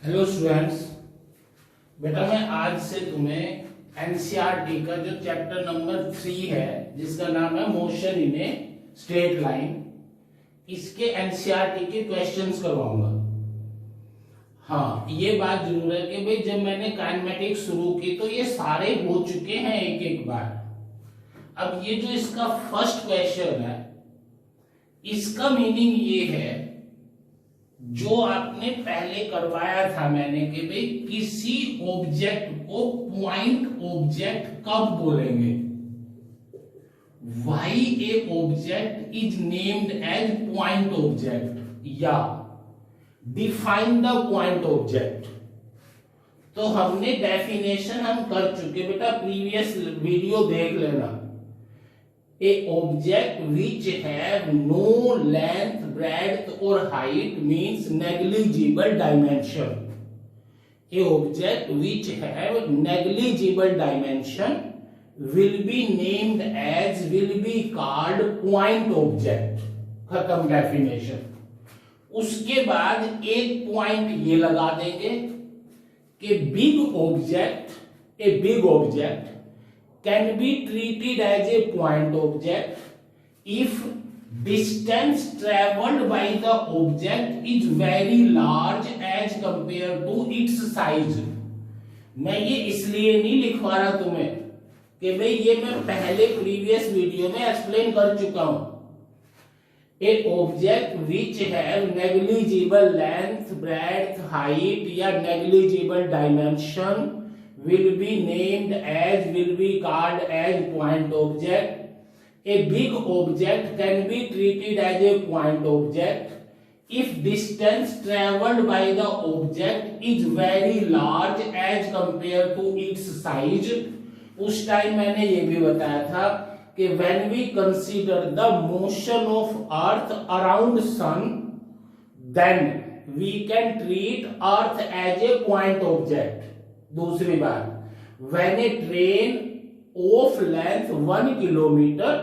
Hello students, बेटा मैं आज से तुम्हें एनसीईआरटी का जो चैप्टर नंबर 3 है जिसका नाम है motion in a straight line, इसके एनसीईआरटी के क्वेश्चंस करवाऊंगा। हाँ, ये बात जरूर है कि भाई जब मैंने काइनेमेटिक्स शुरू की तो ये सारे हो चुके हैं एक एक बार। अब ये जो इसका फर्स्ट क्वेश्चन है इसका मीनिंग ये है जो आपने पहले करवाया था मैंने कि भाई किसी ऑब्जेक्ट को पॉइंट ऑब्जेक्ट कब बोलेंगे। Why a object is named as point object या डिफाइन द पॉइंट ऑब्जेक्ट। तो हमने डेफिनेशन हम कर चुके बेटा, प्रीवियस वीडियो देख लेना। A object which have no length, breadth or height means negligible dimension. A object which have negligible dimension will be named as, will be called point object. खत्म definition. उसके बाद एक पॉइंट ये लगा देंगे कि big object, a big object can be treated as a point object if distance traveled by the object is very large as compared to its size। मैं ये इसलिए नहीं लिखवा रहा तुम्हें कि भाई ये मैं पहले प्रीवियस वीडियो में एक्सप्लेन कर चुका हूं। A object which have negligible length, breadth, height या negligible dimension will be named as, will be called as point object. A big object can be treated as a point object if distance traveled by the object is very large as compared to its size। उस time मैंने ये भी बताया था कि when we consider the motion of earth around sun then we can treat earth as a point object। दूसरी बात, when a train of length 1 kilometer,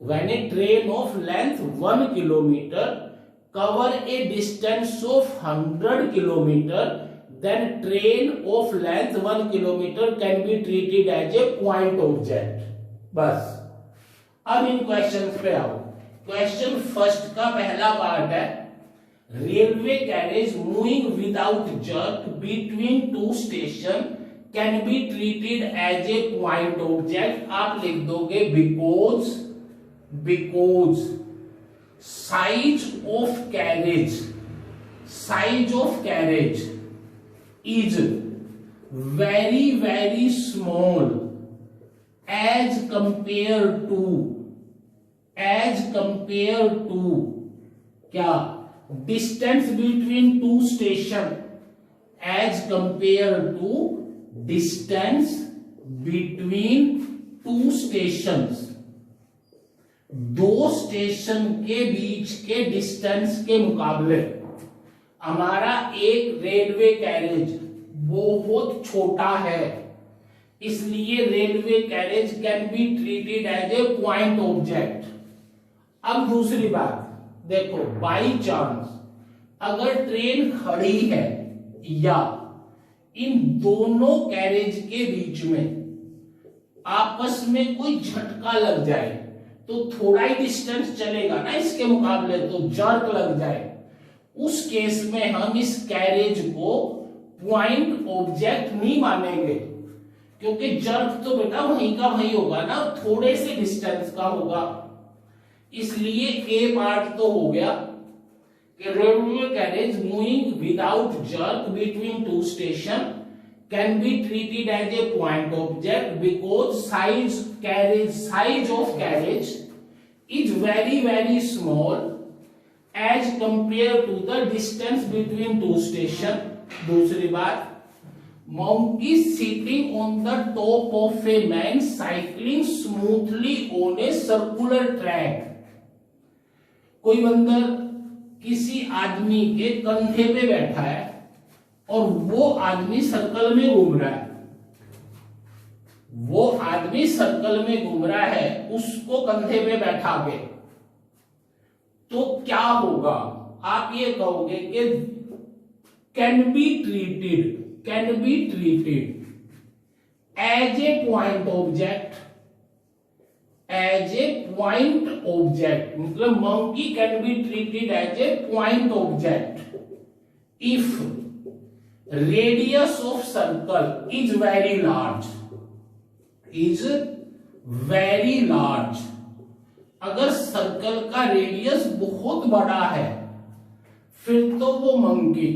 when a train of length 1 kilometer cover a distance of 100 kilometer, then train of length 1 kilometer can be treated as a point object। बस अब इन questions पे आओ। Question first का पहला part है, railway carriage moving without jerk between two station can be treated as a point object. आप लिख दोगे because size of carriage is very very small as compare to क्या, distance between two station as compared to distance between two stations। दो station के बीच के distance के मुकाबले हमारा एक रेलवे कैरेज बहुत छोटा है, इसलिए railway carriage can be treated as a point object. अब दूसरी बात देखो, बाई चांस अगर ट्रेन खड़ी है या इन दोनों कैरेज के बीच में आपस में कोई झटका लग जाए तो थोड़ा ही डिस्टेंस चलेगा ना इसके मुकाबले, तो जर्क लग जाए, उस केस में हम इस कैरेज को पॉइंट ऑब्जेक्ट नहीं मानेंगे, क्योंकि जर्क तो बेटा वहीं का वहीं होगा ना, थोड़े से डिस्टेंस का होगा। इसलिए ए पार्ट तो हो गया कि railway carriage moving without jerk between two station can be treated as a point object because size of carriage is very very small as compare to the distance between two station. दूसरी बात, monkey sitting on the top of a man cycling smoothly on a circular track। कोई बंदर किसी आदमी के कंधे पे बैठा है और वो आदमी सर्कल में घूम रहा है, उसको कंधे पे बैठा के, तो क्या होगा? आप ये कहोगे कि can be treated as a point object, मतलब monkey can be treated as a point object if radius of circle is very large, अगर सर्कल का रेडियस बहुत बड़ा है फिर तो वो मंकी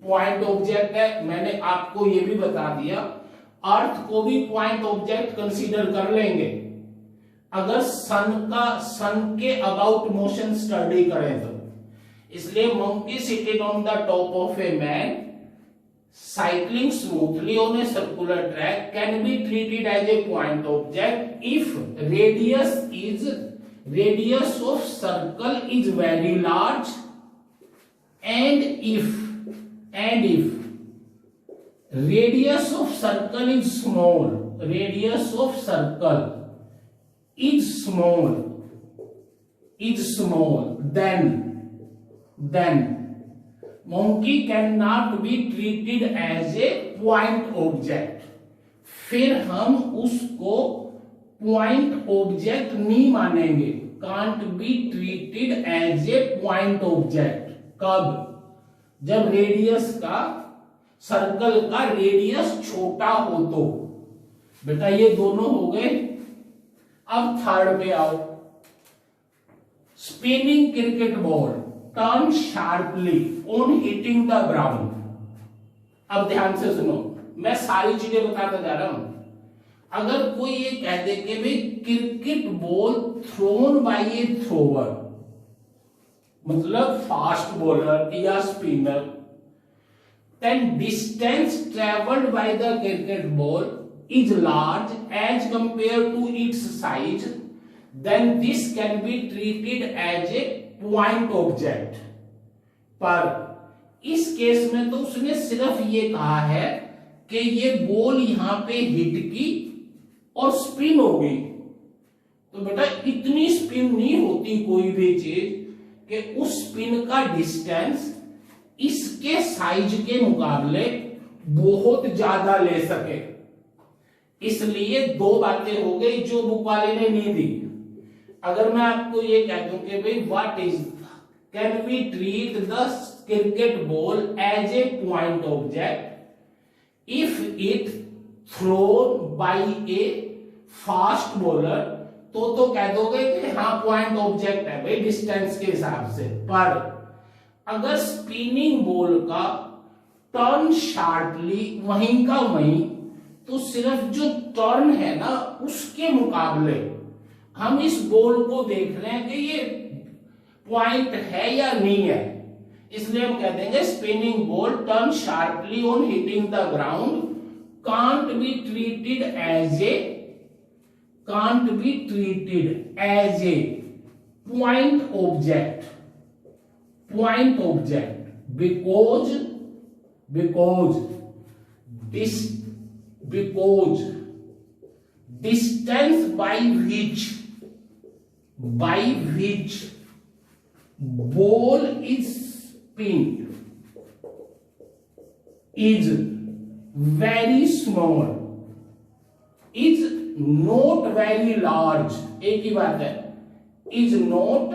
पॉइंट ऑब्जेक्ट है। मैंने आपको ये भी बता दिया अर्थ को भी पॉइंट ऑब्जेक्ट कंसीडर कर लेंगे अगर सन के अबाउट मोशन स्टडी करें तो। इसलिए monkey seated on the top of a man cycling smoothly on a circular track can be treated as a point object if radius of circle is very large and if radius of circle is small, then monkey cannot be treated as a point object। फिर हम उसको point object नहीं मानेंगे, can't be treated as a point object। कब? जब radius का circle का radius छोटा हो तो। बेटा ये दोनों हो गए। अब थर्ड पे आओ। Spinning cricket ball turn sharply on hitting the ground. अब ध्यान से सुनो, मैं सारी चीजें बताता जा रहा हूं। अगर कोई ये कह दे कि भाई cricket ball throne by A thrower, मतलब फास्ट बॉलर या spinner, then distance traveled by the cricket ball is large as compared to its size, then this can be treated as a point object। पर इस case में तो उसने सिर्फ ये कहा है कि ये बॉल यहां पे हिट की और स्पिन हो गई। तो बेटा इतनी स्पिन नहीं होती कोई भी चीज कि उस स्पिन का डिस्टेंस इसके साइज के मुकाबले बहुत ज्यादा ले सके। इसलिए दो बातें हो गई जो बुक वाले ने नहीं दी। अगर मैं आपको ये कह दूं कि भाई what is can we treat the cricket ball as a point object if it thrown by a fast bowler, तो कह दोगे कि हाँ पॉइंट ऑब्जेक्ट है भाई डिस्टेंस के हिसाब से। पर अगर स्पिनिंग बॉल का टर्न शार्पली वहीं का वहीं, तो सिर्फ जो टर्न है ना उसके मुकाबले हम इस बॉल को देख रहे हैं कि ये पॉइंट है या नहीं है। इसलिए हम कह देंगे spinning ball turn sharply on hitting the ground can't be treated as a point object because distance by which ball is spun is very small, is not very large। एक ही बात है, is not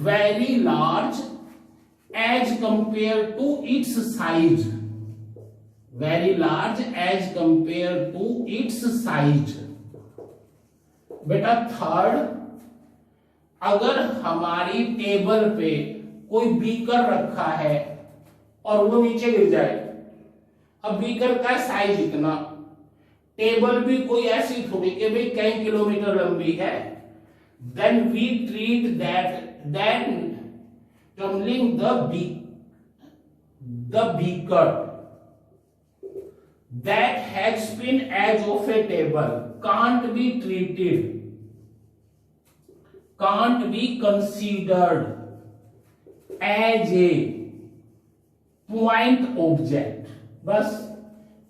very large as compared to its size, बेटा third, अगर हमारी table पे कोई beaker रखा है और वो नीचे गिर जाए, अब बीकर का साइज इतना, टेबल भी कोई ऐसी थोड़ी कि भाई कई किलोमीटर लंबी है, then we treat that tumbling the beaker that has spin edge of a table can't be considered as a point object। बस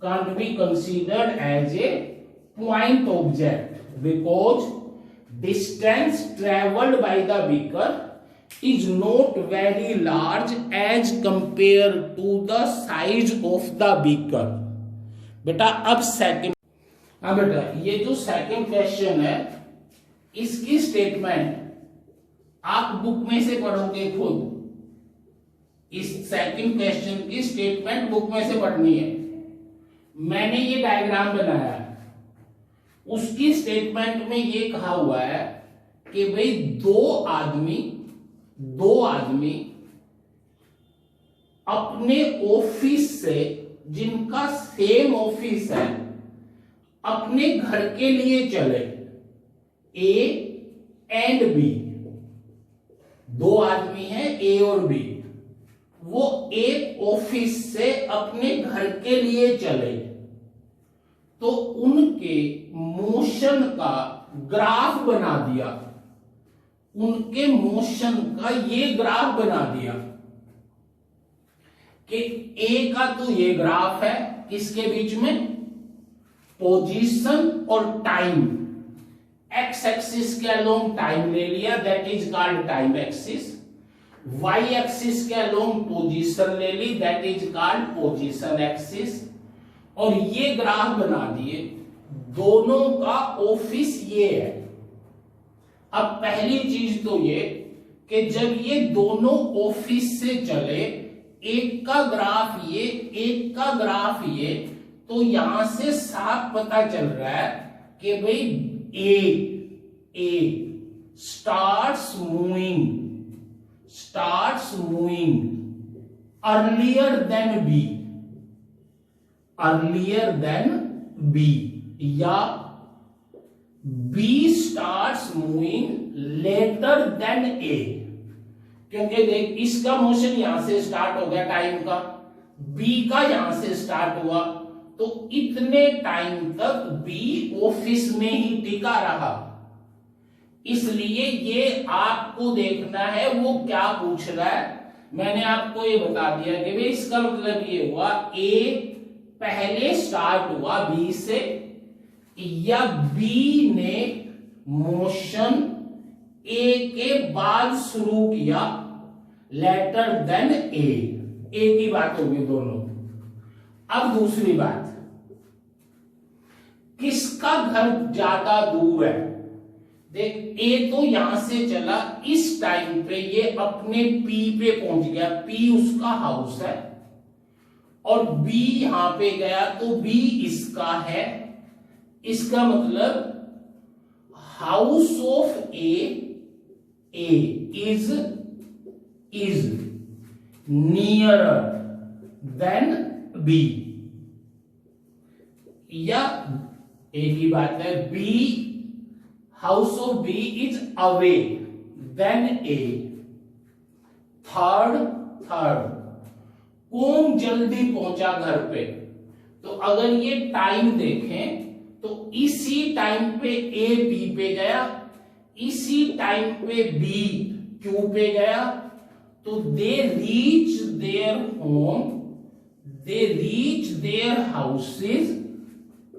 can't be considered as a point object because distance traveled by the beaker is not very large as compare to the size of the vehicle. बेटा अब second, हाँ बेटा ये जो second question है इसकी statement आप बुक में से पढ़ोगे खुद। इस सेकंड क्वेश्चन की स्टेटमेंट बुक में से पढ़नी है। मैंने ये डायग्राम बनाया है, उसकी स्टेटमेंट में ये कहा हुआ है कि भाई दो आदमी अपने ऑफिस से, जिनका सेम ऑफिस है, अपने घर के लिए चले, ए एंड बी। दो आदमी हैं ए और बी, वो एक ऑफिस से अपने घर के लिए चले तो उनके मोशन का ग्राफ बना दिया। उनके मोशन का ये ग्राफ बना दिया कि ए का तो ये ग्राफ है, किसके बीच में, पोजीशन और टाइम। एक्स एक्सिस के अलोंग टाइम ले लिया, that is called time axis. Y axis के अलोंग पोजीशन ले ली, that is called position axis. और ये ग्राफ बना दिए, दोनों का ऑफिस ये है। अब पहली चीज तो ये कि जब ये दोनों ऑफिस से चले, एक का ग्राफ ये, एक का ग्राफ ये, तो यहां से साफ पता चल रहा है कि भाई A starts moving earlier than B, या B starts moving later than A. क्योंकि देख इसका मोशन यहां से स्टार्ट हो गया टाइम का, बी का यहां से स्टार्ट हुआ, तो इतने टाइम तक बी ऑफिस में ही टिका रहा। इसलिए ये आपको देखना है वो क्या पूछ रहा है। मैंने आपको ये बता दिया कि भाई इसका मतलब ये हुआ ए पहले स्टार्ट हुआ बी से, या बी ने मोशन ए के बाद शुरू किया लेटर देन ए। एक ही बात होगी दोनों। अब दूसरी बात, किसका घर ज्यादा दूर है। देख ए तो यहां से चला, इस टाइम पे ये अपने पी पे पहुंच गया, पी उसका हाउस है, और बी यहां पे गया तो बी इसका है। इसका मतलब house of A is nearer than B, या एक ही बात है, B house of B is away than A. Third कौन जल्दी पहुंचा घर पे, तो अगर ये टाइम देखें तो इसी टाइम पे ए बी पे गया, इसी टाइम पे बी क्यू पे गया, तो दे रीच देयर हाउसेस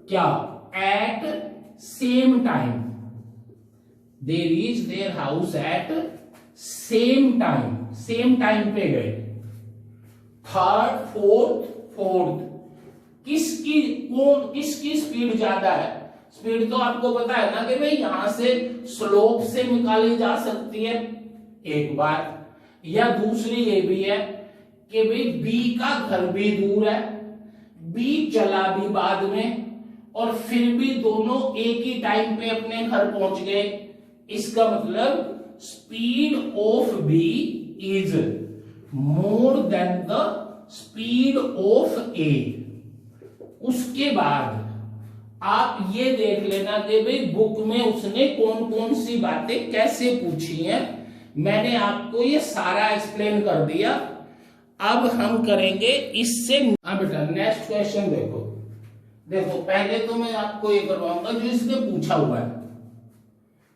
क्या, at same time. They reach their house at same time पे गए। थर्ड फोर्थ किसकी स्पीड ज्यादा है। स्पीड तो आपको पता है ना कि भाई यहां से स्लोप से निकाली जा सकती है, एक बात। या दूसरी ये भी है कि भाई बी का घर भी दूर है, बी चला भी बाद में, और फिर भी दोनों एक ही टाइम पे अपने घर पहुंच गए। इसका मतलब speed of B is more than the speed of A. उसके बाद आप ये देख लेना कि भाई बुक में उसने कौन कौन सी बातें कैसे पूछी हैं। मैंने आपको ये सारा एक्सप्लेन कर दिया। अब हम करेंगे इससे। हाँ बेटा नेक्स्ट क्वेश्चन देखो पहले तो मैं आपको ये करवाऊंगा जो इसने पूछा हुआ है।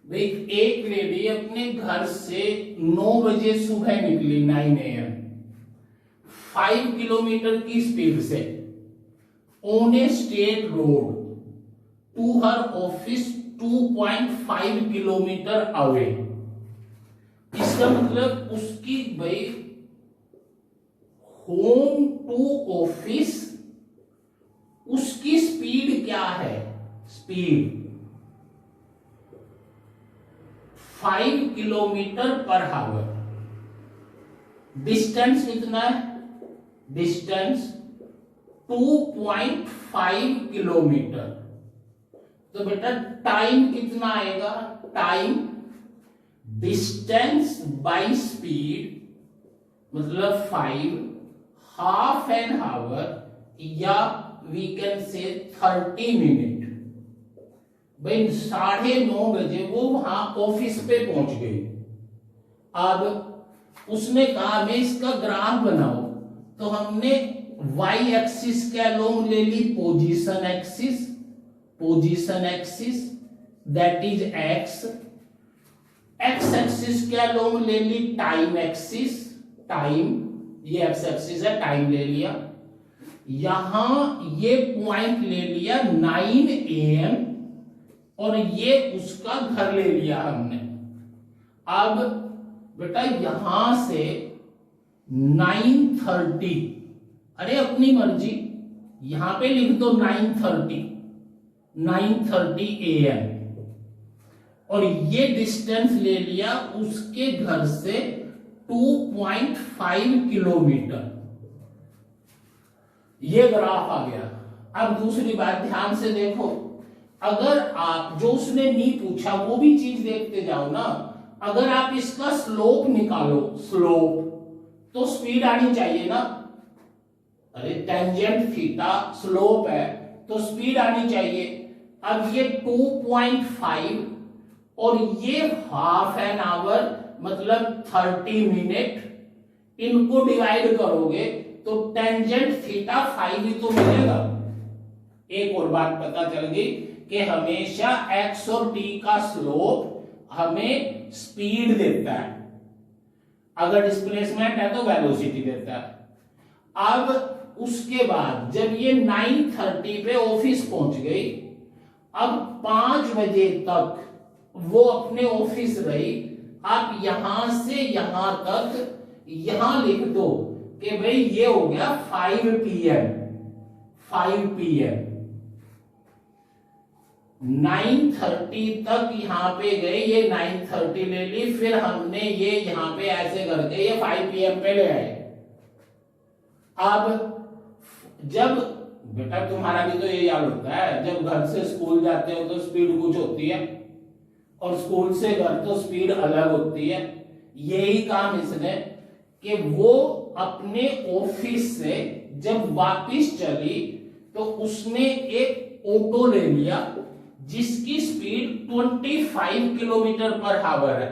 भाई एक लेडी अपने घर से 9 बजे सुबह निकली, 9 AM, 5 किलोमीटर की स्पीड से on A state road to her office 2.5 kilometre away. इसका मतलब उसकी भाई होम टू ऑफिस उसकी स्पीड क्या है, speed 5 kilometre per hour. Distance कितना है, डिस्टेंस 2.5 किलोमीटर। तो बेटा टाइम कितना आएगा, टाइम डिस्टेंस बाय स्पीड मतलब 5, हाफ एन आवर या वी कैन से 30 मिनट। भाई 9:30 बजे वो वहां ऑफिस पे पहुंच गई। अब उसने कहा मैं इसका ग्राफ बनाओ, तो हमने वाई एक्सिस के अलोंग ले ली position axis, position axis that is X. X axis के अलोंग ले ली टाइम एक्सिस, टाइम, ये एक्स एक्सिस है, टाइम ले लिया। यहां ये पॉइंट ले लिया 9 AM और ये उसका घर ले लिया हमने। अब बेटा यहां से 9:30, अरे अपनी मर्जी, यहां पे लिख दो 9:30 AM और ये डिस्टेंस ले लिया उसके घर से 2.5 किलोमीटर। ये ग्राफ आ गया। अब दूसरी बात ध्यान से देखो, अगर आप जो उसने नहीं पूछा वो भी चीज देखते जाओ ना। अगर आप इसका स्लोप निकालो, स्लोप, तो स्पीड आनी चाहिए ना। अरे टेंजेंट थीटा स्लोप है तो स्पीड आनी चाहिए। अब ये 2.5 और ये हाफ एन आवर मतलब 30 मिनट, इनको डिवाइड करोगे तो टेंजेंट थीटा 5 ही तो मिलेगा। एक और बात पता चल गई कि हमेशा x और t का स्लोप हमें स्पीड देता है, अगर डिस्प्लेसमेंट है तो वेलोसिटी देता है। अब उसके बाद जब ये 9:30 पे ऑफिस पहुंच गई, अब 5 बजे तक वो अपने ऑफिस रही। आप यहां से यहां तक यहां लिख दो कि भाई ये हो गया 5 PM, 5 PM। 9:30 तक यहां पे गए, ये 9:30 ले ली, फिर हमने ये यहां पे ऐसे करके ये 5 PM पे ले आए। अब जब बेटा तुम्हारा भी तो ये याद होता है, जब घर से स्कूल जाते हो तो स्पीड कुछ होती है और स्कूल से घर तो स्पीड अलग होती है। यही काम इसने कि वो अपने ऑफिस से जब वापस चली तो उसने एक ऑटो ले लिया जिसकी स्पीड 25 किलोमीटर पर आवर है।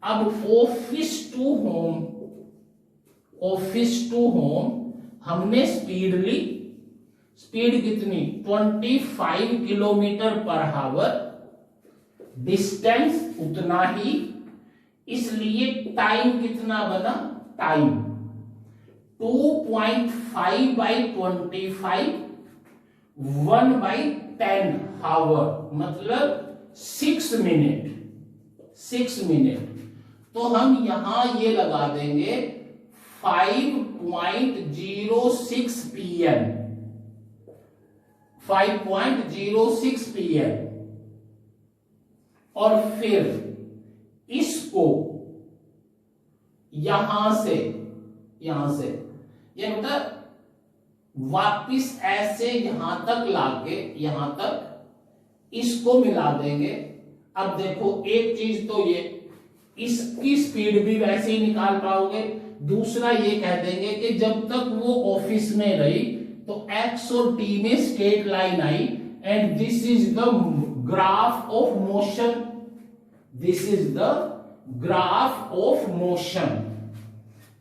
अब ऑफिस टू होम हमने स्पीड ली, स्पीड कितनी 25 किलोमीटर पर आवर, डिस्टेंस उतना ही, इसलिए टाइम कितना बना, टाइम 2.5 by 25 1/10 आवर मतलब 6 मिनट, 6 मिनट। तो हम यहां ये लगा देंगे 5.06 PM, 5.06 PM। और फिर इसको यहां से ये मतलब वापिस ऐसे यहां तक लाके यहां तक इसको मिला देंगे। अब देखो एक चीज तो ये इसकी स्पीड भी वैसे ही निकाल पाओगे। दूसरा ये कह देंगे कि जब तक वो ऑफिस में रही तो x और t में straight line I and this is the graph of motion, this is the graph of motion.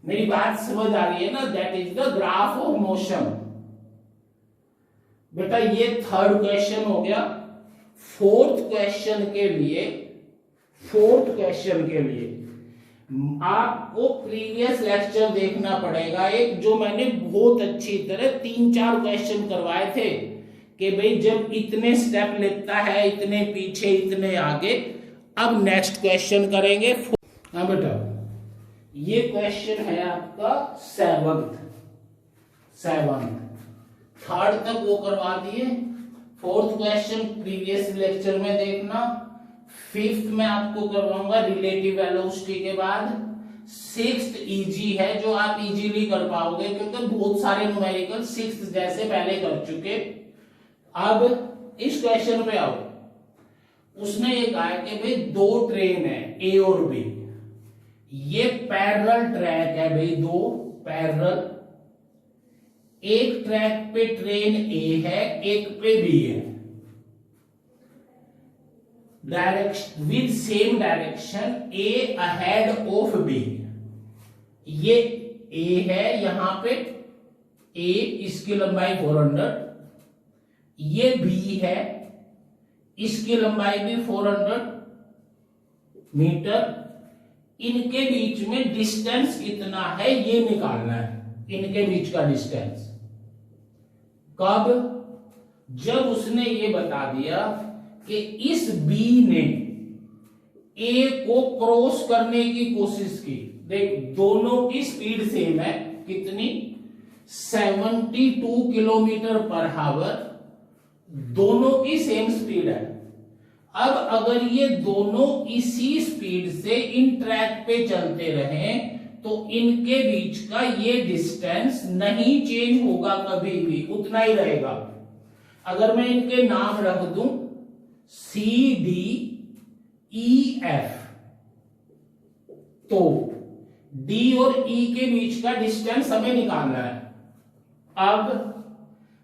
मेरी बात समझ आ रही है ना, that is the graph of motion. बेटा ये थर्ड क्वेश्चन हो गया। फोर्थ क्वेश्चन के लिए आपको प्रीवियस लेक्चर देखना पड़ेगा, एक जो मैंने बहुत अच्छी तरह 3-4 क्वेश्चन करवाए थे कि भाई जब इतने स्टेप लेता है, इतने पीछे इतने आगे। अब नेक्स्ट क्वेश्चन करेंगे। हाँ बेटा, ये क्वेश्चन है आपका सेवंथ। थर्ड तक वो करवा दिए। फोर्थ क्वेश्चन प्रीवियस लेक्चर में देखना। फिफ्थ में आपको करवाऊंगा रिलेटिव वेलोसिटी के बाद। सिक्स्थ इजी है, जो आप इजीली कर पाओगे क्योंकि बहुत सारे न्यूमेरिकल सिक्स्थ जैसे पहले कर चुके। अब इस क्वेश्चन पे आओ। उसने ये कहा कि भाई दो ट्रेन है ए और बी, ये पैरेलल ट्रैक है भाई, दो पैरेलल। एक ट्रैक पे ट्रेन ए है, एक पे बी है, direction with same direction, A ahead of B. ये ए है यहां पे, ए इसकी लंबाई 400, ये बी है, इसकी लंबाई भी 400 मीटर। इनके बीच में डिस्टेंस कितना है ये निकालना है, इनके बीच का डिस्टेंस। कब? जब उसने ये बता दिया कि इस बी ने ए को क्रॉस करने की कोशिश की। देख, दोनों की स्पीड सेम है, कितनी? 72 किलोमीटर पर आवर, दोनों की सेम स्पीड है। अब अगर ये दोनों इसी स्पीड से इन ट्रैक पे चलते रहें तो इनके बीच का ये डिस्टेंस नहीं चेंज होगा कभी भी, उतना ही रहेगा। अगर मैं इनके नाम रख दूं सी डी ई एफ, तो डी और ई के बीच का डिस्टेंस हमें निकालना है। अब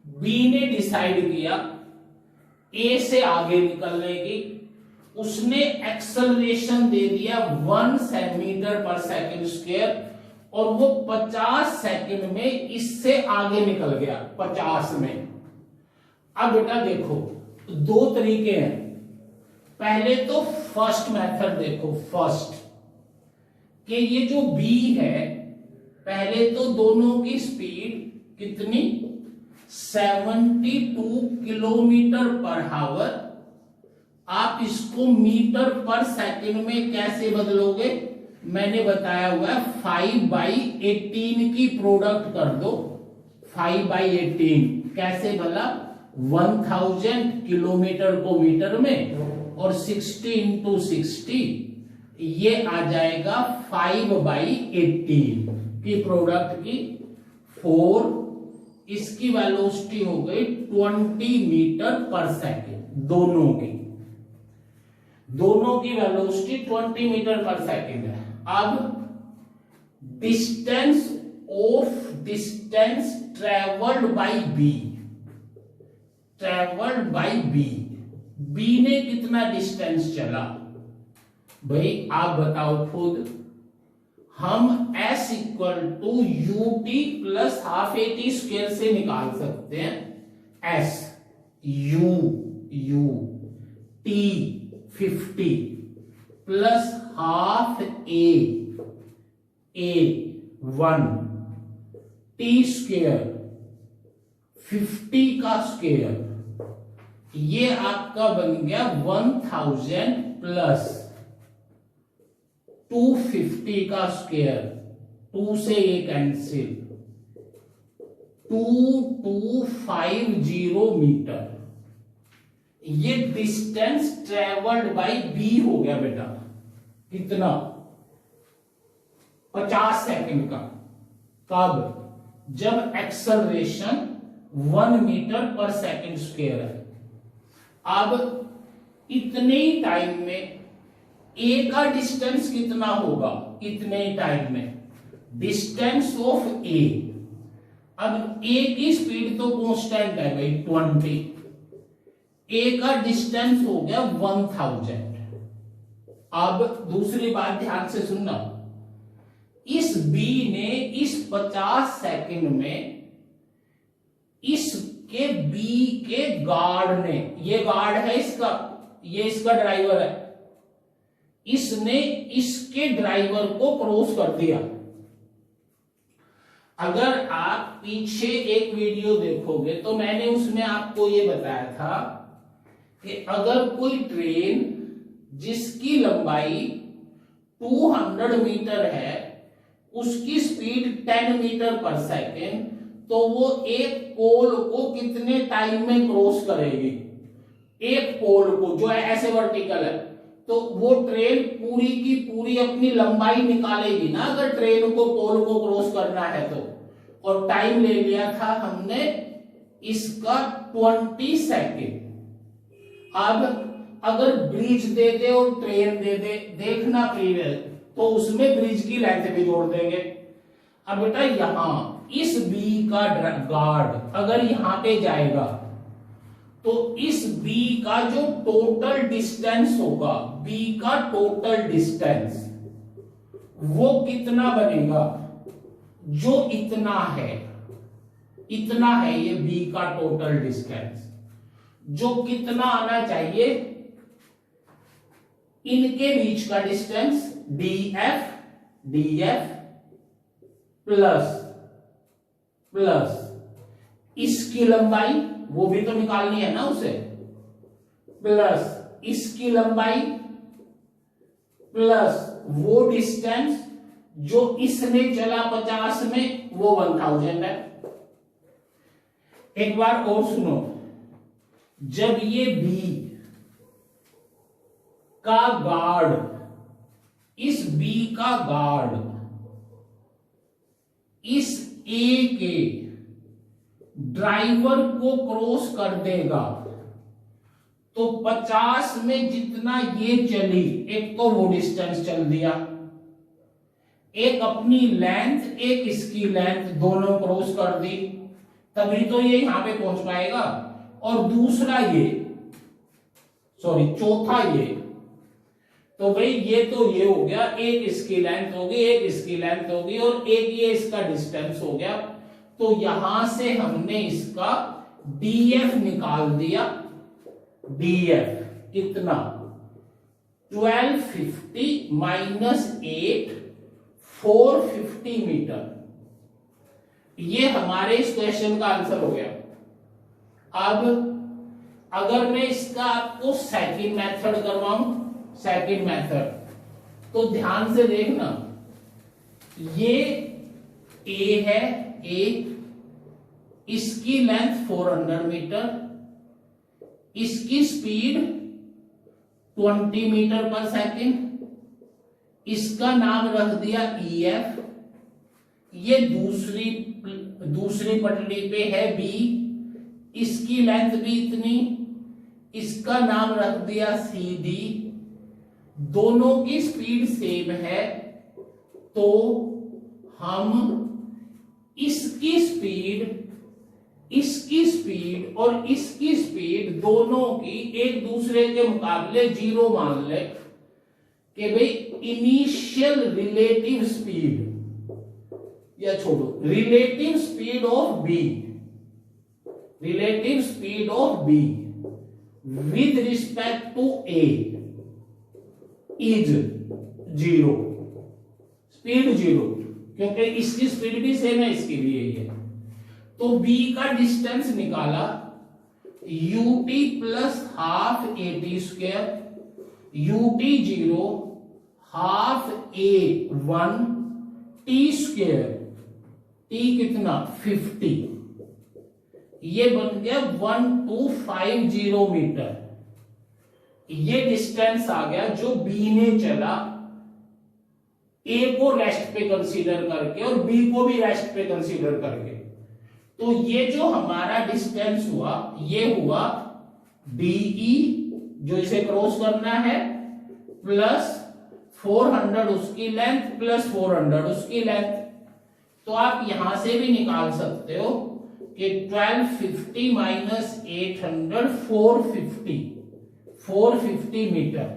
बी ने डिसाइड किया ए से आगे निकलने की, उसने एक्सेलरेशन दे दिया 1 सेंटीमीटर पर सेकंड स्क्वायर, और वो 50 सेकंड में इससे आगे निकल गया, 50 में। अब बेटा देखो, दो तरीके हैं। पहले तो फर्स्ट मेथड देखो, फर्स्ट कि ये जो बी है, पहले तो दोनों की स्पीड कितनी? 72 किलोमीटर पर आवर। आप इसको मीटर पर सेकंड में कैसे बदलोगे? मैंने बताया हुआ है 5/18 की प्रोडक्ट कर दो। 5/18 कैसे बना? 1000 किलोमीटर को मीटर में और 60 इंटू 60, ये आ जाएगा 5/18 की प्रोडक्ट की 4। इसकी वेलोसिटी हो गई 20 मीटर पर सेकेंड। दोनों की वेलोसिटी 20 मीटर पर सेकेंड है। अब डिस्टेंस ट्रेवल्ड बाई बी ने कितना डिस्टेंस चला? भाई आप बताओ खुद। हम s equal to u t plus half a t square से निकाल सकते हैं। s u t 50 plus half a 1 t square 50 का स्क्वेयर, ये आपका बन गया 1000 प्लस 250 का स्क्वायर। 2 से ये कैंसिल, 2250 मीटर। ये डिस्टेंस ट्रेवल्ड बाय बी हो गया बेटा। कितना? 50 सेकंड का। कब? जब एक्सेलरेशन 1 मीटर पर सेकंड स्क्वायर है। अब इतने ही टाइम में ए का डिस्टेंस कितना होगा? इतने ही टाइम में डिस्टेंस ऑफ ए। अब ए की स्पीड तो कांस्टेंट है भाई 20, ए का डिस्टेंस हो गया 1000। अब दूसरी बात ध्यान से सुनना, इस बी ने इस 50 सेकंड में इसके बी के गार्ड ने, ये गार्ड है इसका, ये इसका ड्राइवर है, इसने इसके ड्राइवर को क्रॉस कर दिया। अगर आप पीछे एक वीडियो देखोगे तो मैंने उसमें आपको ये बताया था कि अगर कोई ट्रेन जिसकी लंबाई 200 मीटर है, उसकी स्पीड 10 मीटर पर सेकेंड, तो वो एक पोल को कितने टाइम में क्रॉस करेगी? एक पोल को जो है ऐसे वर्टिकल है, तो वो ट्रेन पूरी की पूरी अपनी लंबाई निकालेगी ना, अगर ट्रेन को पोल को क्रॉस करना है तो। और टाइम ले लिया था हमने इसका 20 सेकेंड। अब अगर ब्रिज दे दे और ट्रेन दे दे, देखना प्रीवियस, तो उसमें ब्रिज की लेंथ भी जोड़ देंगे। अब बेटा यहां इस बी का गार्ड अगर यहां पे जाएगा, तो इस बी का जो टोटल डिस्टेंस होगा, बी का टोटल डिस्टेंस वो कितना बनेगा? जो इतना है ये बी का टोटल डिस्टेंस, जो कितना आना चाहिए? इनके बीच का डिस्टेंस डीएफ प्लस इसकी लंबाई, वो भी तो निकालनी है ना उसे, प्लस इसकी लंबाई प्लस वो डिस्टेंस जो इसने चला 50 में, वो 1000 है। एक बार और सुनो, जब ये बी का गार्ड, इस बी का गार्ड इस ए के ड्राइवर को क्रॉस कर देगा, तो 50 में जितना ये चली, एक तो वो डिस्टेंस चल दिया, एक अपनी लेंथ, एक इसकी लेंथ, दोनों क्रॉस कर दी, तभी तो ये यहां पे पहुंच पाएगा। और दूसरा ये, सॉरी चौथा ये, तो भाई ये तो ये हो गया, एक इसकी लेंथ होगी, एक इसकी लेंथ होगी, और एक ये इसका डिस्टेंस हो गया। तो यहां से हमने इसका डीएफ निकाल दिया। डीएफ कितना? 1250 माइनस 8, 450 मीटर। ये हमारे इस क्वेश्चन का आंसर हो गया। अब अगर मैं इसका आपको सेकंड मेथड करवाऊं, सेकंड मेथड, तो ध्यान से देखना, ये ए है, ए, इसकी लेंथ 400 मीटर, इसकी स्पीड 20 मीटर पर सेकंड, इसका नाम रख दिया ईएफ, ये दूसरी पटरी पे है बी, इसकी लेंथ भी इतनी, इसका नाम रख दिया सी डी, दोनों की स्पीड सेम है, तो हम इसकी स्पीड और इसकी स्पीड दोनों की एक दूसरे के मुकाबले 0 मान ले कि भाई इनिशियल रिलेटिव स्पीड, या छोड़ो, relative speed of B with respect to A is 0, speed 0, क्योंकि इसकी स्पीड भी सेम है, इसकी भी यही है। तो बी का डिस्टेंस निकाला, ut plus half AT², ut 0 half A1 T², T कितना? 50, ये बन गया 1250 मीटर। ये डिस्टेंस आ गया जो बी ने चला, ए को रेस्ट पे कंसीडर करके और बी को भी रेस्ट पे कंसीडर करके। तो ये जो हमारा डिस्टेंस हुआ, ये हुआ डीई जो इसे क्रॉस करना है, प्लस 400 उसकी लेंथ, प्लस 400 उसकी लेंथ। तो आप यहां से भी निकाल सकते हो कि 1250 माइनस 800, 450 मीटर।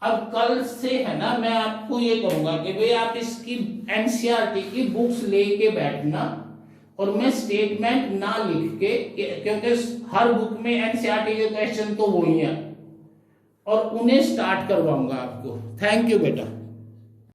अब कल से है ना, मैं आपको ये कहूंगा कि भाई आप इसकी एनसीईआरटी की बुक्स लेके बैठना, और मैं स्टेटमेंट ना लिख के, क्योंकि हर बुक में एनसीईआरटी के क्वेश्चन तो वही है, और उन्हें स्टार्ट करवाऊंगा आपको। थैंक यू बेटा।